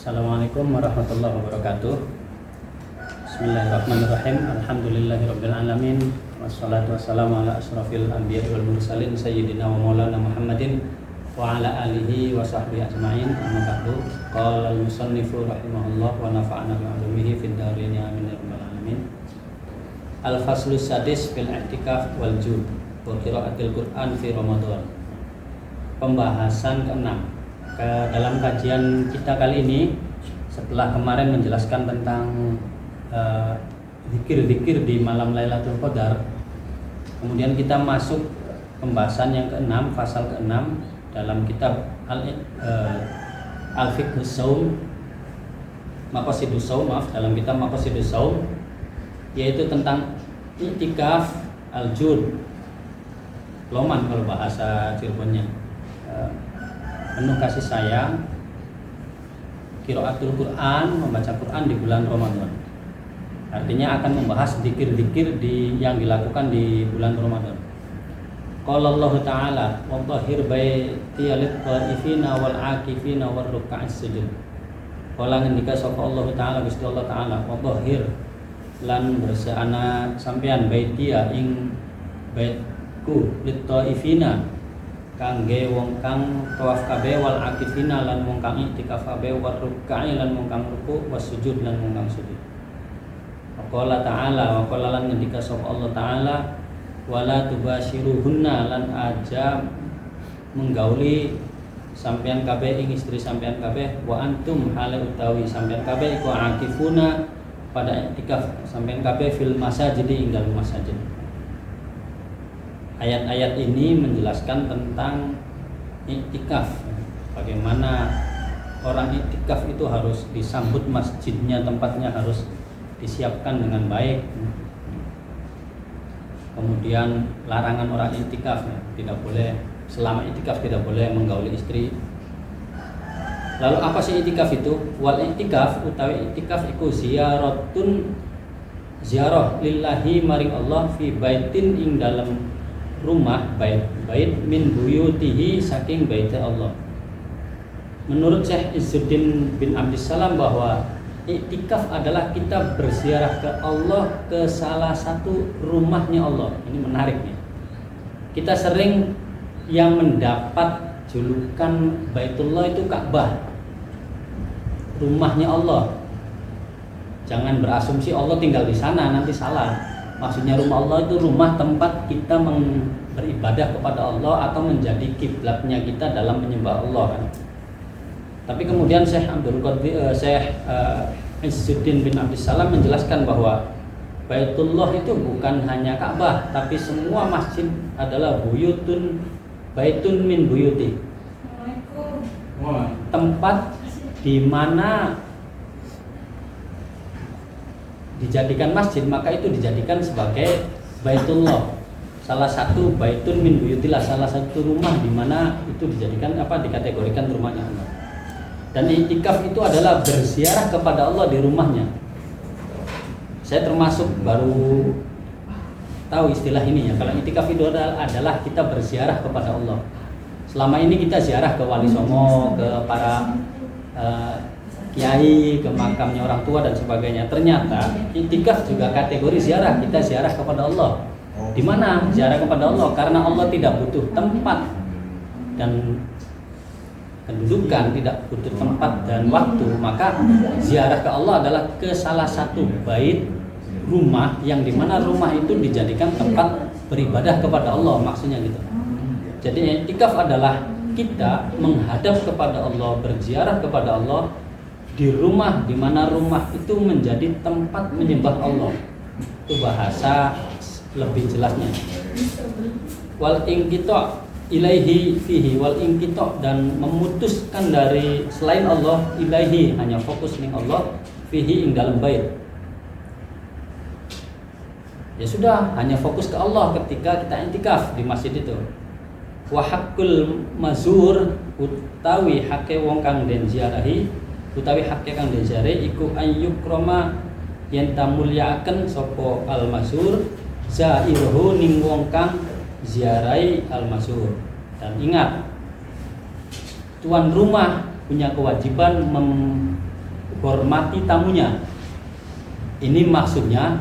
Assalamualaikum warahmatullahi wabarakatuh. Bismillahirrahmanirrahim. Alhamdulillahirabbil alamin. Wassalatu wassalamu ala asyrafil anbiya'i wal mursalin sayyidina wa maulana Muhammadin wa ala alihi wa sahbihi ajma'in. Amma ba'du. Qala al-musannifu rahimahullah wa nafa'ana bi 'ulumihi fid dharain amin ya rabbal alamin. Al-faslu sadis fil i'tikaf wal jud wa qiraatil Qur'an fi Ramadan. Pembahasan ke-6. Dalam kajian kita kali ini, setelah kemarin menjelaskan tentang zikir-zikir di malam Lailatul Qadar, kemudian kita masuk pembahasan yang ke-6, pasal ke-6 dalam kitab Al-Fiqhus Shaum, Maqasidus Shaum, dalam kitab Maqasidus Shaum, yaitu tentang i'tikaf al-jud, loman kalau bahasa Cirebonnya, penuh kasih sayang, qiraatul Quran, membaca Quran di bulan Ramadan. Artinya akan membahas zikir-zikir yang dilakukan di bulan Ramadan. Qala Allah Ta'ala, wa tahhir baitiya lit-taifina wal 'akifina war ruk'a'is sujud. Qala ngendika sapa Allah Ta'ala, Gusti Allah Ta'ala, wa tahhir lan bersihana sampean baitiya ing baitku lit-taifina kangge wong kang tawaf kabeh wal akifina lan wong kang iktikaf kabeh war ruk'i lan wong kang ruku was sujud lan wong kang sujud. Qala ta'ala, wa qala lan ngendika sapa Allah Ta'ala, wala tubashiruhunna lan aja menggauli sampean kabeh ing istri sampean kabeh wa antum hale utawi sampean kabeh iku akifuna pada iktikaf sampean kabeh fil masajid ing dalem masjid. Ayat-ayat ini menjelaskan tentang iktikaf, bagaimana orang iktikaf itu harus disambut masjidnya, tempatnya harus disiapkan dengan baik. Kemudian larangan orang iktikaf, tidak boleh selama iktikaf tidak boleh menggauli istri. Lalu apa sih iktikaf itu? Wal iktikaf utawi iktikaf iku ziarah lillahi maring Allah fi baitin ing dalam rumah, bait min buyutihi, saking baitnya Allah. Menurut Syekh Izzuddin bin Abdissalam bahwa iktikaf adalah kita berziarah ke Allah, ke salah satu rumahnya Allah. Ini menarik nih. Kita sering yang mendapat julukan Baitullah itu Ka'bah, rumahnya Allah. Jangan berasumsi Allah tinggal di sana, nanti salah. Maksudnya rumah Allah itu rumah tempat kita beribadah kepada Allah atau menjadi kiblatnya kita dalam menyembah Allah kan. Tapi kemudian Syekh Izzuddin bin Abdissalam menjelaskan bahwa Baitullah itu bukan hanya Ka'bah, tapi semua masjid adalah baitun min buyuti. Tempat di mana dijadikan masjid, maka itu dijadikan sebagai Baitullah. Salah satu baitun min buyutillah, salah satu rumah di mana itu dijadikan dikategorikan rumahnya Allah. Dan iktikaf itu adalah berziarah kepada Allah di rumahnya. Saya termasuk baru tahu istilah ini ya. Kalau iktikaf itu adalah kita berziarah kepada Allah. Selama ini kita ziarah ke Wali Songo, ke para kiai, ke makamnya orang tua dan sebagainya. Ternyata iktikaf juga kategori ziarah, kita ziarah kepada Allah. Di mana ziarah kepada Allah? Karena Allah tidak butuh tempat dan kedudukan, tidak butuh tempat dan waktu, maka ziarah ke Allah adalah ke salah satu bait rumah yang dimana rumah itu dijadikan tempat beribadah kepada Allah, maksudnya gitu. Jadi iktikaf adalah kita menghadap kepada Allah, berziarah kepada Allah di rumah, di mana rumah itu menjadi tempat menyembah Allah. Itu bahasa lebih jelasnya. Wal inqita ilaihi fihi, wal inqita dan memutuskan dari selain Allah, ilaihi hanya fokus ning Allah, fihi ing dalam bait. Ya sudah, hanya fokus ke Allah ketika kita iktikaf di masjid itu. Wa haqqul mazur utawi hake wong kang den ziarahi, utawi hake kang den ziarahi iku ayyukrama yen tamulyaaken sapa al-mazur zairuhu ning wong kang ziarai al-mazur. Dan ingat, tuan rumah punya kewajiban menghormati tamunya. Ini maksudnya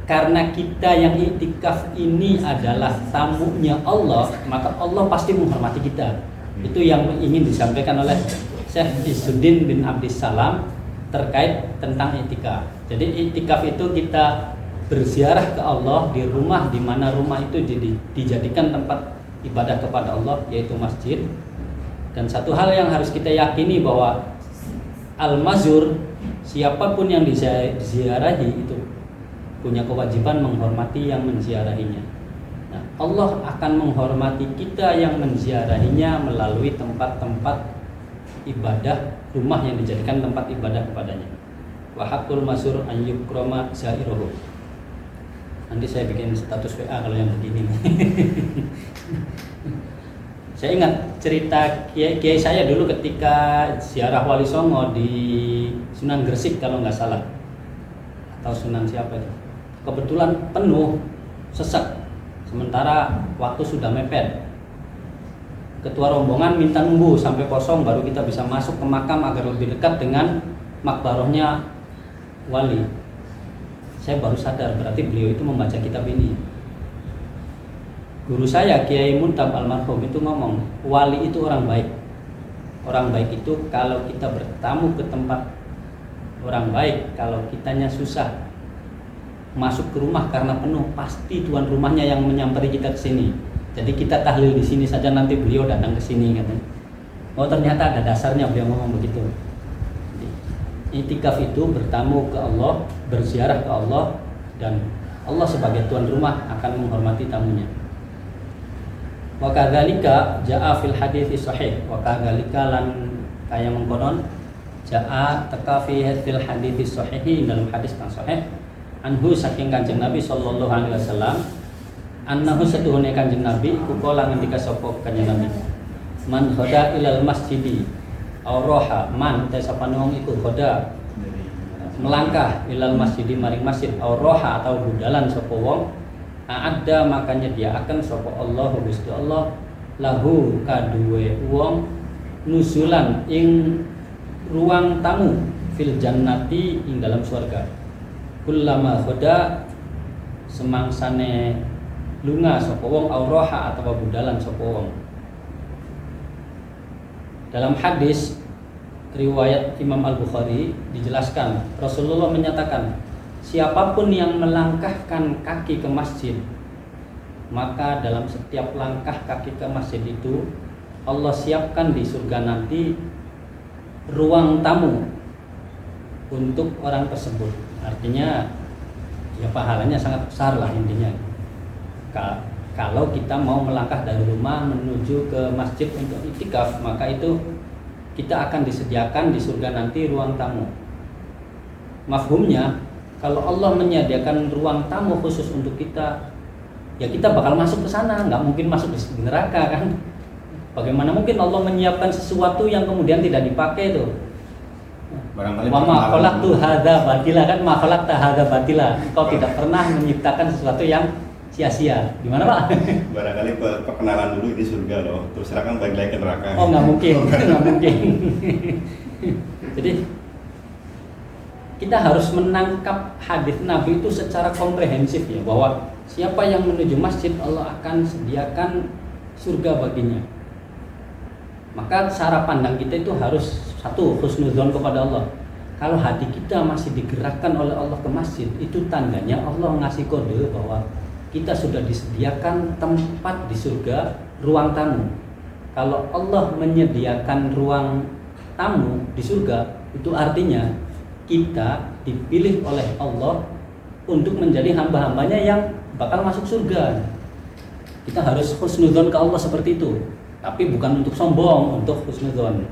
karena kita yang iktikaf ini adalah tamunya Allah, maka Allah pasti menghormati kita. Itu yang ingin disampaikan oleh Syekh Izzuddin bin Abdissalam terkait tentang iktikaf. Jadi iktikaf itu kita berziarah ke Allah di rumah di mana rumah itu dijadikan tempat ibadah kepada Allah, yaitu masjid. Dan satu hal yang harus kita yakini bahwa al-mazur, siapapun yang diziarahi itu punya kewajiban menghormati yang menziarahinya. Nah, Allah akan menghormati kita yang menziarahinya melalui tempat-tempat ibadah, rumah yang dijadikan tempat ibadah kepadanya. Wa haqqul mazur an yukrama zairuhu. Nanti saya bikin status WA kalau yang begini. Saya ingat cerita kiai saya dulu ketika ziarah Wali Songo di Sunan Gresik kalau nggak salah, atau Sunan siapa itu. Kebetulan penuh, sesak. Sementara waktu sudah mepet. Ketua rombongan minta nunggu sampai kosong baru kita bisa masuk ke makam agar lebih dekat dengan makbarohnya wali. Saya baru sadar berarti beliau itu membaca kitab ini. Guru saya Kiai Muntab almarhum itu ngomong, wali itu orang baik. Orang baik itu kalau kita bertamu ke tempat orang baik, kalau kitanya susah masuk ke rumah karena penuh, pasti tuan rumahnya yang menyamperi kita ke sini. Jadi kita tahlil di sini saja, nanti beliau datang ke sini katanya. Oh, ternyata ada dasarnya beliau ngomong begitu. Iktikaf itu bertamu ke Allah, berziarah ke Allah, dan Allah sebagai tuan rumah akan menghormati tamunya. Wa kadzalika jaa fil hadits sahih, wa kadzalika lan kaya mengkonon jaa teka fi fil hadits sahih, dalam hadis yang sahih anhu saking Kanjeng Nabi sallallahu alaihi wasallam annahu satuhune Kanjeng Nabi kukola ngendika sapa Kanjeng Nabi man khoda ilal masjidi aw roha man tesapanung iku khoda melangkah ilal masjidi maring masjid aw roha atau budalan sapa wong ada makanya dia akan sapa Allah Gusti Allah lahu kaduwe wong nuzulan ing ruang tamu fil jannati ing dalam surga. Kullama khoda semangsane lunga sapa wong auroha atau budalan sapa wong. Dalam hadis riwayat Imam Al-Bukhari dijelaskan Rasulullah menyatakan siapapun yang melangkahkan kaki ke masjid, maka dalam setiap langkah kaki ke masjid itu Allah siapkan di surga nanti ruang tamu untuk orang tersebut. Artinya ya pahalanya sangat besar lah intinya. Kalau kita mau melangkah dari rumah menuju ke masjid untuk iktikaf, maka itu kita akan disediakan di surga nanti ruang tamu. Mafhumnya, kalau Allah menyediakan ruang tamu khusus untuk kita, ya kita bakal masuk ke sana, nggak mungkin masuk di neraka kan? Bagaimana mungkin Allah menyiapkan sesuatu yang kemudian tidak dipakai itu? Wa ma khalaqtu hadza batila, kan ma khalaqta hadza batila. Kau tidak pernah menciptakan sesuatu yang sia-sia. Gimana Pak? Barangkali perkenalan dulu di surga loh, terus silakan balik lagi ke neraka. Oh nggak mungkin, nggak mungkin. Jadi kita harus menangkap hadis Nabi itu secara komprehensif ya, bahwa siapa yang menuju masjid Allah akan sediakan surga baginya. Maka cara pandang kita itu harus satu, husnudzon kepada Allah. Kalau hati kita masih digerakkan oleh Allah ke masjid, itu tandanya Allah ngasih kode bahwa kita sudah disediakan tempat di surga, ruang tamu. Kalau Allah menyediakan ruang tamu di surga, itu artinya kita dipilih oleh Allah untuk menjadi hamba-hambanya yang bakal masuk surga. Kita harus husnudzon ke Allah seperti itu. Tapi bukan untuk sombong, untuk husnudzon.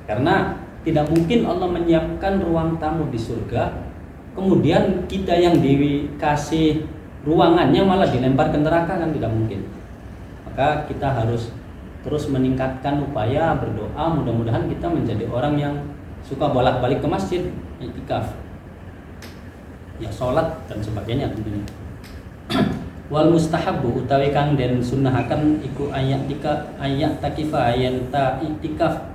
Karena tidak mungkin Allah menyiapkan ruang tamu di surga, kemudian kita yang dikasih ruangannya malah dilempar ke neraka, kan tidak mungkin. Maka kita harus terus meningkatkan upaya berdoa, mudah-mudahan kita menjadi orang yang suka bolak-balik ke masjid, iktikaf, ya sholat dan sebagainya tentunya. Wal mustahabbu utawi kang den sunnahaken iku ayat takifa ayat ta iktikaf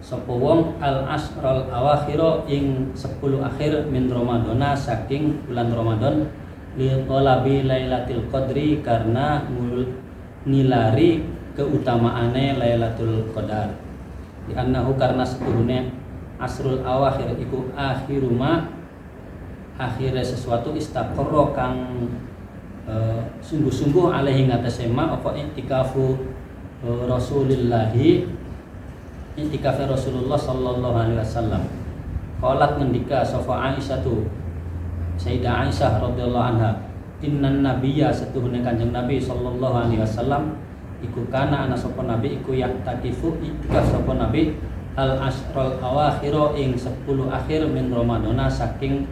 sapa wong al asral awakhira ing 10 akhir min Ramadana saking bulan Ramadan li talabi Lailatul Qadri karena ngilari keutamaane Lailatul Qadar. Di annahu karena seturune asrul awakhir iku akhiruma akhire sesuatu istaqarra kang sungguh-sungguh alaihi ngatasé ma apa i'tikafu Rasulillahi i'tikafe Rasulullah sallallahu alaihi wasallam. Qalat ngendika sapa Aisyah tu Sayyidah Aisyah radhiyallahu anha, innan nabiyya setuhune Kanjeng Nabi sallallahu alaihi wasallam iku kana ana sapa nabi iku yaktakifu iktikaf sapa nabi al asral awakhir ing 10 akhir min Ramadana saking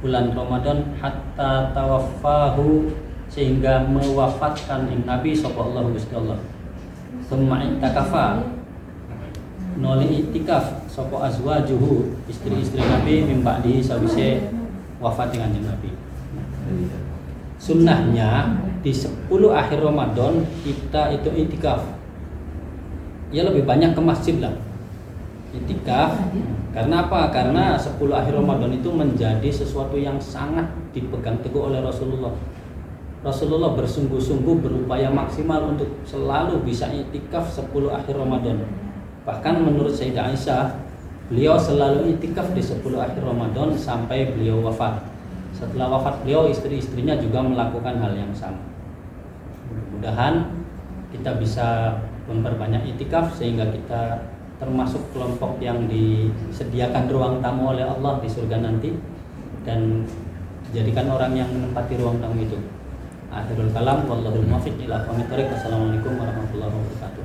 bulan Ramadan hatta tawaffahu sehingga mewafatkan ing Nabi sapa Allah Gusti Allah. Summa i'takafa noli i'tikaf sapa azwajuhu istri-istri Nabi min ba'di sawise wafat dengan Nabi. Sunnahnya di 10 akhir Ramadan kita itu i'tikaf. Ya lebih banyak ke masjid lah. I'tikaf. Karena apa? Karena 10 akhir Ramadan itu menjadi sesuatu yang sangat dipegang teguh oleh Rasulullah. Rasulullah bersungguh-sungguh berupaya maksimal untuk selalu bisa i'tikaf 10 akhir Ramadan. Bahkan menurut Sayyidah Aisyah, beliau selalu i'tikaf di 10 akhir Ramadan sampai beliau wafat. Setelah wafat beliau, istri-istrinya juga melakukan hal yang sama. Mudah-mudahan kita bisa memperbanyak i'tikaf sehingga kita termasuk kelompok yang disediakan ruang tamu oleh Allah di surga nanti dan jadikan orang yang menempati ruang tamu itu. Akhirul kalam wallahul muwaffiq ila aqwamit thoriq. Wassalamualaikum warahmatullahi wabarakatuh.